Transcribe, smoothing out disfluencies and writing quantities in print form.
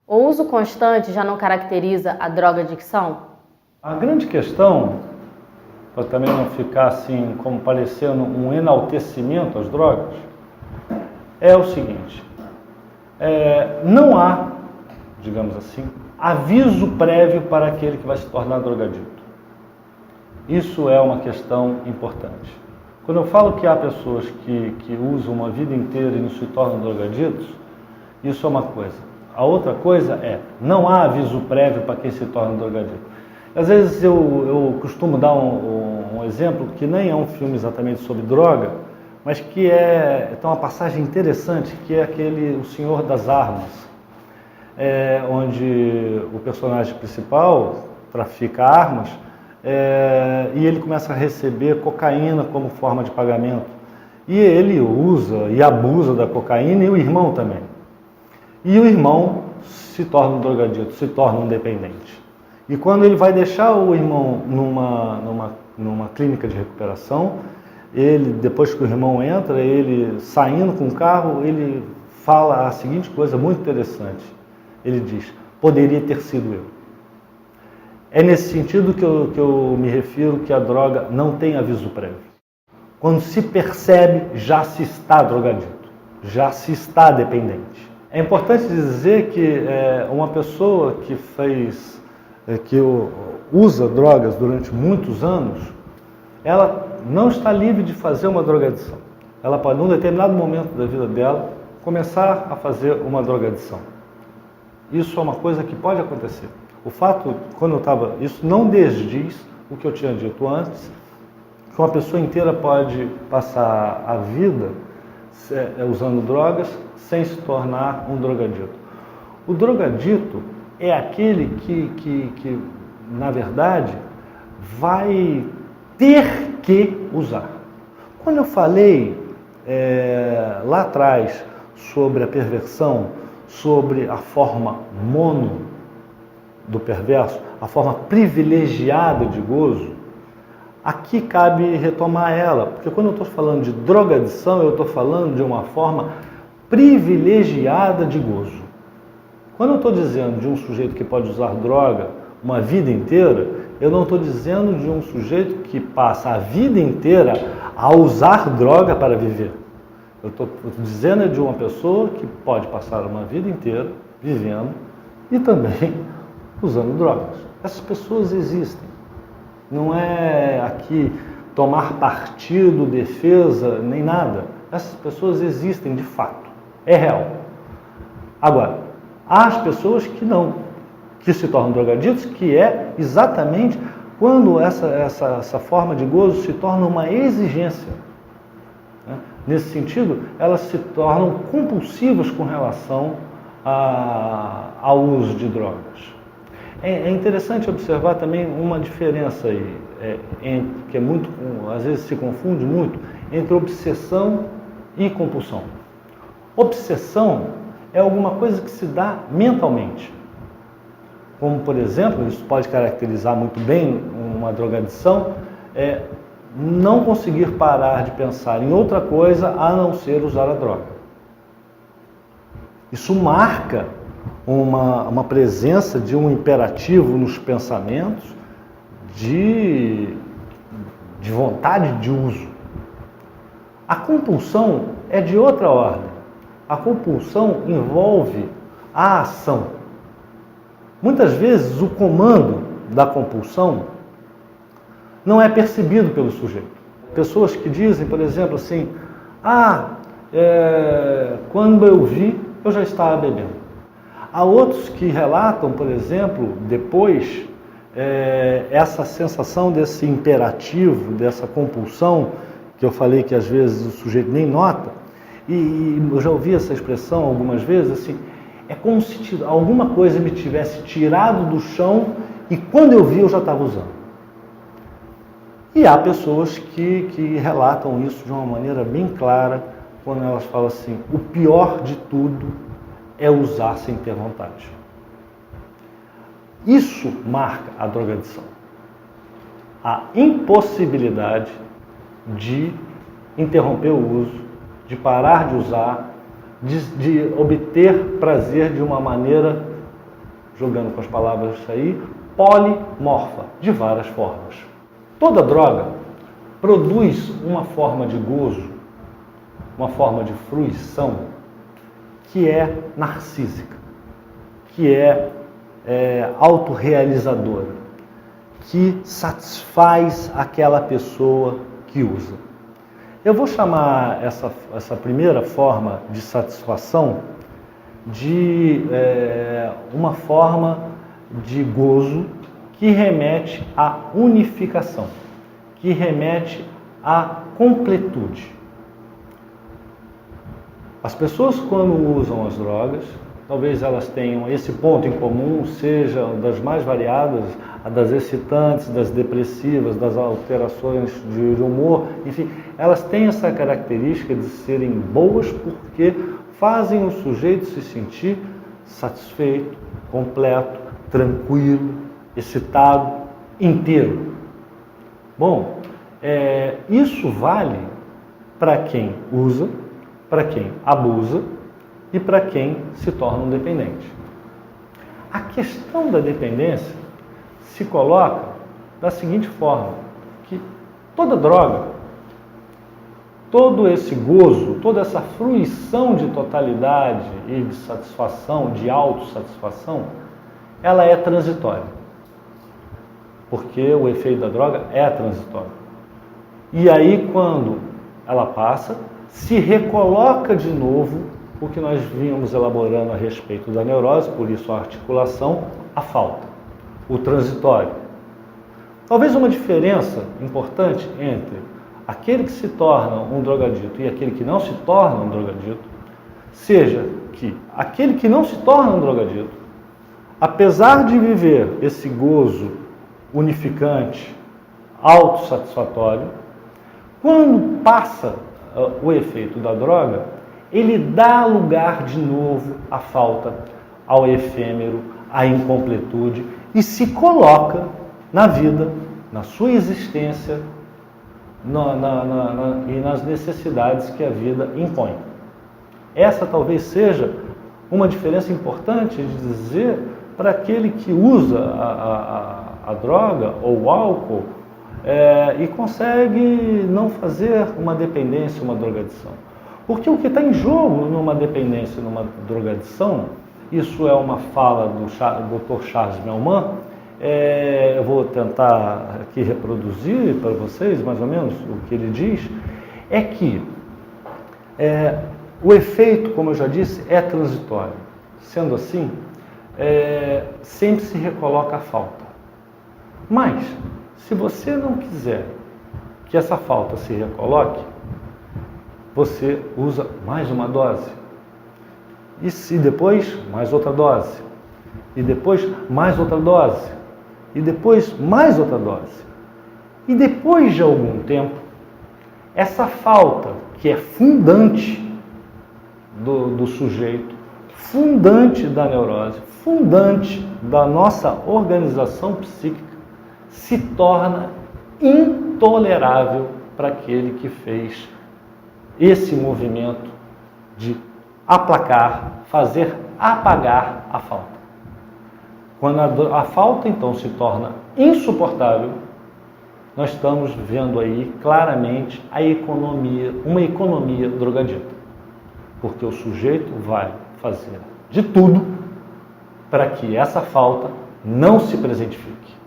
O uso constante já não caracteriza a drogadicção? A grande questão, para também não ficar assim como parecendo um enaltecimento às drogas, é o seguinte: não há, digamos assim, aviso prévio para aquele que vai se tornar drogadicto. Isso é uma questão importante. Quando eu falo que há pessoas que usam uma vida inteira e não se tornam drogaditos, isso é uma coisa. A outra coisa é, não há aviso prévio para quem se torna drogadito. Às vezes eu costumo dar um exemplo que nem é um filme exatamente sobre droga, mas que tem uma passagem interessante, que é aquele O Senhor das Armas, onde o personagem principal trafica armas e ele começa a receber cocaína como forma de pagamento. E ele usa e abusa da cocaína, e o irmão também. E o irmão se torna um drogadito, se torna um dependente. E quando ele vai deixar o irmão numa clínica de recuperação, depois que o irmão entra, ele saindo com o carro, ele fala a seguinte coisa muito interessante. Ele diz: poderia ter sido eu. É nesse sentido que eu me refiro que a droga não tem aviso prévio. Quando se percebe, já se está drogadito, já se está dependente. É importante dizer que uma pessoa que usa drogas durante muitos anos, ela não está livre de fazer uma drogadição. Ela pode, num determinado momento da vida dela, começar a fazer uma drogadição. Isso é uma coisa que pode acontecer. O fato, isso não desdiz o que eu tinha dito antes, que uma pessoa inteira pode passar a vida usando drogas sem se tornar um drogadito. O drogadito é aquele que na verdade, vai ter que usar. Quando eu falei lá atrás sobre a perversão, sobre a forma mono do perverso, a forma privilegiada de gozo, aqui cabe retomar ela, porque quando eu estou falando de drogadição, eu estou falando de uma forma privilegiada de gozo. Quando eu estou dizendo de um sujeito que pode usar droga uma vida inteira, eu não estou dizendo de um sujeito que passa a vida inteira a usar droga para viver. Eu estou dizendo de uma pessoa que pode passar uma vida inteira vivendo e também usando drogas. Essas pessoas existem. Não é aqui tomar partido, defesa, nem nada. Essas pessoas existem de fato. É real. Agora, há as pessoas que não, que se tornam drogaditos, que é exatamente quando essa forma de gozo se torna uma exigência. Nesse sentido, elas se tornam compulsivas com relação ao uso de drogas. É interessante observar também uma diferença aí, que é muito, às vezes se confunde muito, entre obsessão e compulsão. Obsessão é alguma coisa que se dá mentalmente. Como, por exemplo, isso pode caracterizar muito bem uma drogadição, não conseguir parar de pensar em outra coisa a não ser usar a droga. Isso marca uma presença de um imperativo nos pensamentos de vontade de uso. A compulsão é de outra ordem. A compulsão envolve a ação. Muitas vezes o comando da compulsão não é percebido pelo sujeito. Pessoas que dizem, por exemplo, assim: quando eu vi, eu já estava bebendo. Há outros que relatam, por exemplo, depois, essa sensação desse imperativo, dessa compulsão, que eu falei que às vezes o sujeito nem nota, e eu já ouvi essa expressão algumas vezes, assim, é como se alguma coisa me tivesse tirado do chão e quando eu vi eu já estava usando. E há pessoas que relatam isso de uma maneira bem clara, quando elas falam assim: o pior de tudo é usar sem ter vontade. Isso marca a drogadição. A impossibilidade de interromper o uso, de parar de usar, de obter prazer de uma maneira jogando com as palavras aí, polimorfa, de várias formas. Toda droga produz uma forma de gozo, uma forma de fruição que é narcísica, que é autorrealizadora, que satisfaz aquela pessoa que usa. Eu vou chamar essa primeira forma de satisfação de uma forma de gozo que remete à unificação, que remete à completude. As pessoas, quando usam as drogas, talvez elas tenham esse ponto em comum, seja das mais variadas, a das excitantes, das depressivas, das alterações de humor, enfim, elas têm essa característica de serem boas porque fazem o sujeito se sentir satisfeito, completo, tranquilo, excitado, inteiro. Bom, isso vale para quem usa, para quem abusa e para quem se torna um dependente. A questão da dependência se coloca da seguinte forma, que toda droga, todo esse gozo, toda essa fruição de totalidade e de satisfação, de autossatisfação, ela é transitória. Porque o efeito da droga é transitório. E aí, quando ela passa, se recoloca de novo o que nós vínhamos elaborando a respeito da neurose, por isso a articulação, a falta, o transitório. Talvez uma diferença importante entre aquele que se torna um drogadito e aquele que não se torna um drogadito, seja que aquele que não se torna um drogadito, apesar de viver esse gozo unificante, autossatisfatório, quando passa o efeito da droga, ele dá lugar de novo à falta, ao efêmero, à incompletude e se coloca na vida, na sua existência e nas necessidades que a vida impõe. Essa talvez seja uma diferença importante de dizer para aquele que usa a droga ou o álcool e consegue não fazer uma dependência, uma drogadição. Porque o que está em jogo numa dependência, numa drogadição, isso é uma fala do Dr. Charles Melman, eu vou tentar aqui reproduzir para vocês, mais ou menos, o que ele diz, é que o efeito, como eu já disse, é transitório. Sendo assim, sempre se recoloca a falta. Mas, se você não quiser que essa falta se recoloque, você usa mais uma dose. E depois, mais outra dose. E depois, mais outra dose. E depois, mais outra dose. E depois de algum tempo, essa falta, que é fundante do sujeito, fundante da neurose, fundante da nossa organização psíquica, se torna intolerável para aquele que fez esse movimento de aplacar, fazer apagar a falta. Quando a falta, então, se torna insuportável, nós estamos vendo aí claramente uma economia drogadita. Porque o sujeito vai fazer de tudo para que essa falta não se presentifique.